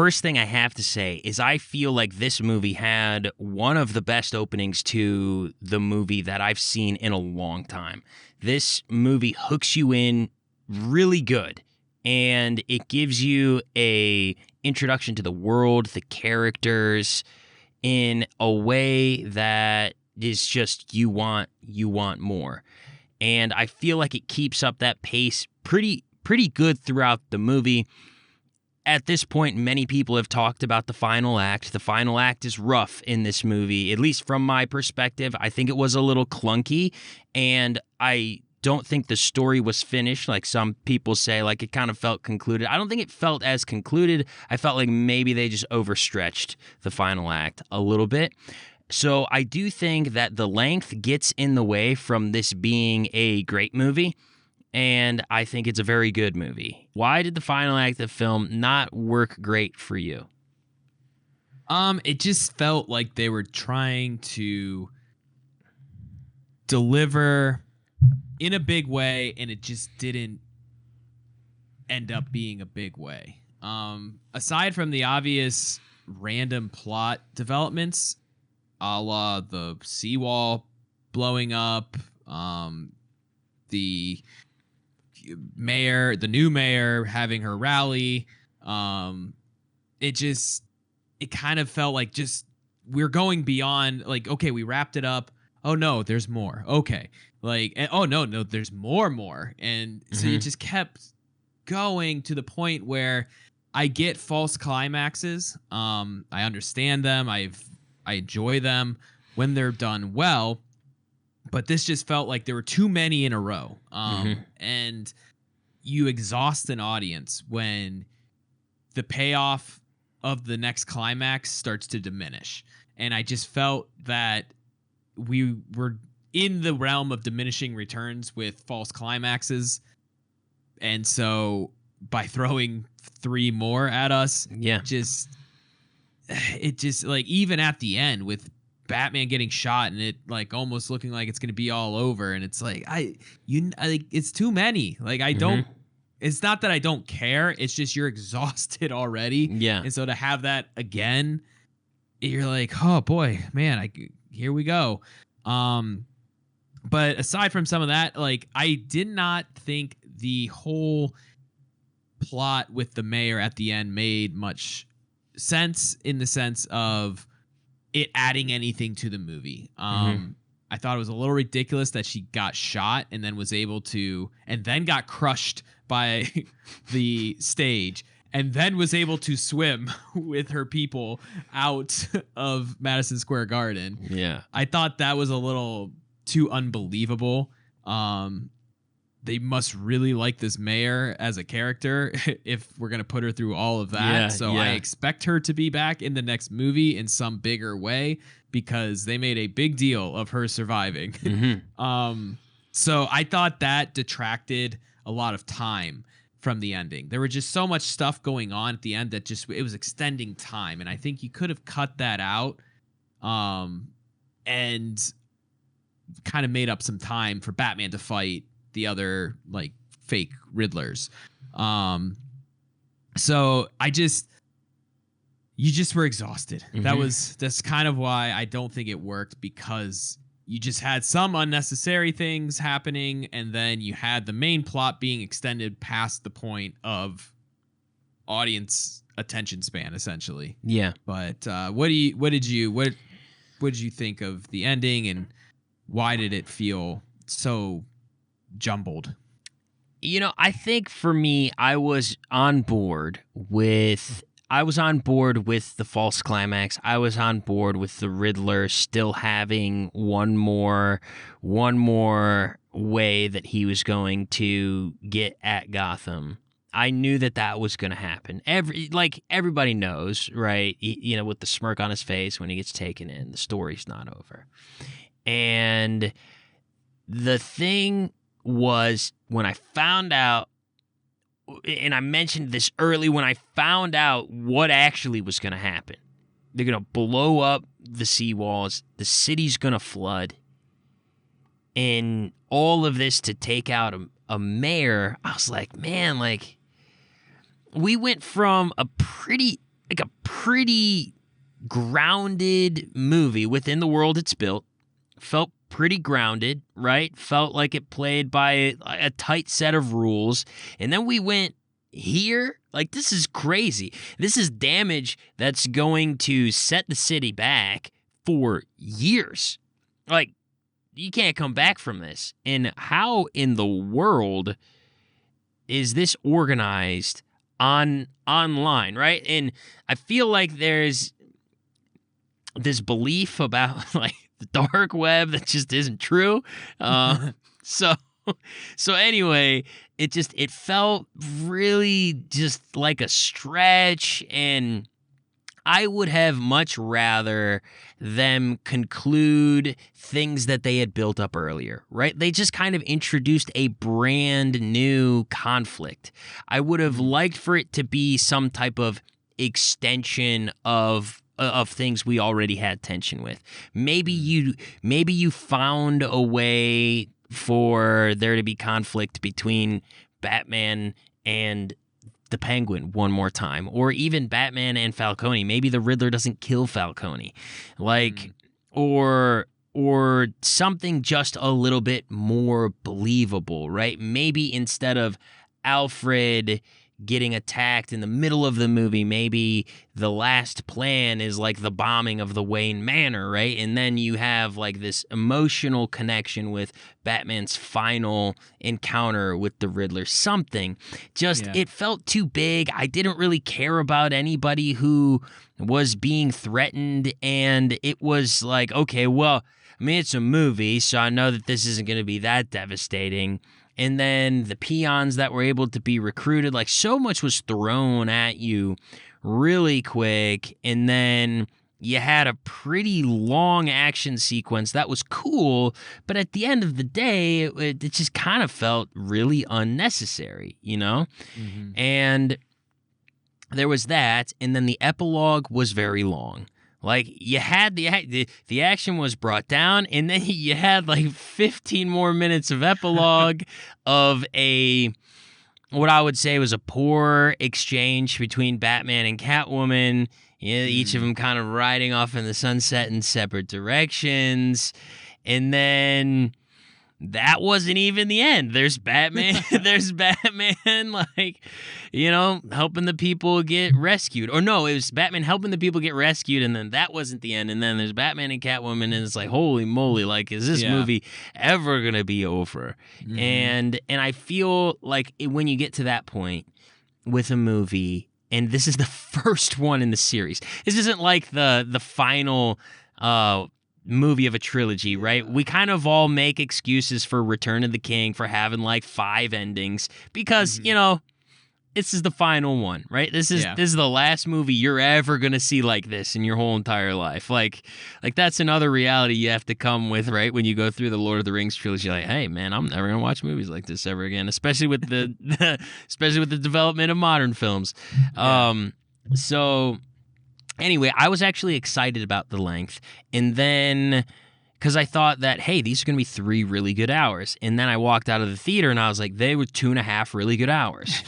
first thing I have to say is I feel like this movie had one of the best openings to the movie that I've seen in a long time. This movie hooks you in really good, and it gives you a introduction to the world, the characters, in a way that is just you want more. And I feel like it keeps up that pace pretty good throughout the movie. At this point, many people have talked about the final act. The final act is rough in this movie, at least from my perspective. I think it was a little clunky, and I don't think the story was finished like some people say. Like, it kind of felt concluded. I don't think it felt as concluded. I felt like maybe they just overstretched the final act a little bit. So I do think that the length gets in the way from this being a great movie, and I think it's a very good movie. Why did the final act of the film not work great for you? It just felt like they were trying to deliver in a big way, and it just didn't end up being a big way. Aside from the obvious random plot developments, a la the seawall blowing up, the new mayor having her rally, it kind of felt like just we're going beyond, like, okay, we wrapped it up. Oh no, there's more. Okay. Like, oh no, there's more. And so you just kept going to the point where I get false climaxes. I understand them. I enjoy them when they're done well, but this just felt like there were too many in a row. And you exhaust an audience when the payoff of the next climax starts to diminish. And I just felt that we were in the realm of diminishing returns with false climaxes. And so by throwing 3 more at us, it just like, even at the end with Batman getting shot and it like almost looking like it's going to be all over. And it's like, it's too many. Like, I don't, it's not that I don't care. It's just you're exhausted already. Yeah. And so to have that again, you're like, oh boy, man, here we go. But aside from some of that, like, I did not think the whole plot with the mayor at the end made much sense, in the sense of it adding anything to the movie. I thought it was a little ridiculous that she got shot and then was able to, and then got crushed by the stage, and then was able to swim with her people out of Madison Square Garden. Yeah. I thought that was a little too unbelievable. They must really like this mayor as a character if we're going to put her through all of that. I expect her to be back in the next movie in some bigger way, because they made a big deal of her surviving. So I thought that detracted a lot of time from the ending. There were just so much stuff going on at the end that it was extending time. And I think you could have cut that out and kind of made up some time for Batman to fight the other, like, fake Riddlers. So you just were exhausted. That's kind of why I don't think it worked, because you just had some unnecessary things happening, and then you had the main plot being extended past the point of audience attention span, essentially. Yeah. But what did you think of the ending, and why did it feel so jumbled? I think for me, I was on board with the false climax. I was on board with the Riddler still having one more way that he was going to get at Gotham. I knew that was going to happen. Everybody knows, right? With the smirk on his face when he gets taken in, the story's not over. And the thing was, when I found out, and I mentioned this early, when I found out what actually was going to happen, they're going to blow up the seawalls, the city's going to flood, and all of this to take out a mayor. I was like, man, like, we went from a pretty like a pretty grounded movie within the world it's built. Felt pretty grounded, right? Felt like it played by a tight set of rules. And then we went here. Like, this is crazy. This is damage that's going to set the city back for years. Like, you can't come back from this. And how in the world is this organized online, right? And I feel like there's this belief about like the dark web that just isn't true. So anyway, it felt really just like a stretch, and I would have much rather them conclude things that they had built up earlier, right? They just kind of introduced a brand new conflict. I would have liked for it to be some type of extension of things we already had tension with. Maybe you found a way for there to be conflict between Batman and the Penguin one more time, or even Batman and Falcone. Maybe the Riddler doesn't kill Falcone, like, or something just a little bit more believable, right? Maybe instead of Alfred getting attacked in the middle of the movie, maybe the last plan is like the bombing of the Wayne Manor, right? And then you have like this emotional connection with Batman's final encounter with the Riddler. Something just, it felt too big. I didn't really care about anybody who was being threatened, and it was like, okay, well, I mean, it's a movie, so I know that this isn't going to be that devastating. And then the peons that were able to be recruited, like, so much was thrown at you really quick. And then you had a pretty long action sequence that was cool, but at the end of the day, it just kind of felt really unnecessary, you know? Mm-hmm. And there was that, and then the epilogue was very long. Like, you had the action was brought down, and then you had like 15 more minutes of epilogue of what I would say was a poor exchange between Batman and Catwoman. Each of them kind of riding off in the sunset in separate directions, and then that wasn't even the end. There's Batman, like, helping the people get rescued. Or no, it was Batman helping the people get rescued, and then that wasn't the end. And then there's Batman and Catwoman, and it's like, holy moly, like, is this movie ever gonna be over? Mm-hmm. And I feel like when you get to that point with a movie, and this is the first one in the series, this isn't like the final movie of a trilogy, right? We kind of all make excuses for Return of the King for having like 5 endings because, this is the final one, right? This is the last movie you're ever going to see like this in your whole entire life. Like that's another reality you have to come with, right? When you go through the Lord of the Rings trilogy, like, hey man, I'm never going to watch movies like this ever again, especially with the development of modern films. So anyway, I was actually excited about the length, and then because I thought that, hey, these are going to be 3 really good hours, and then I walked out of the theater and I was like, they were 2.5 really good hours.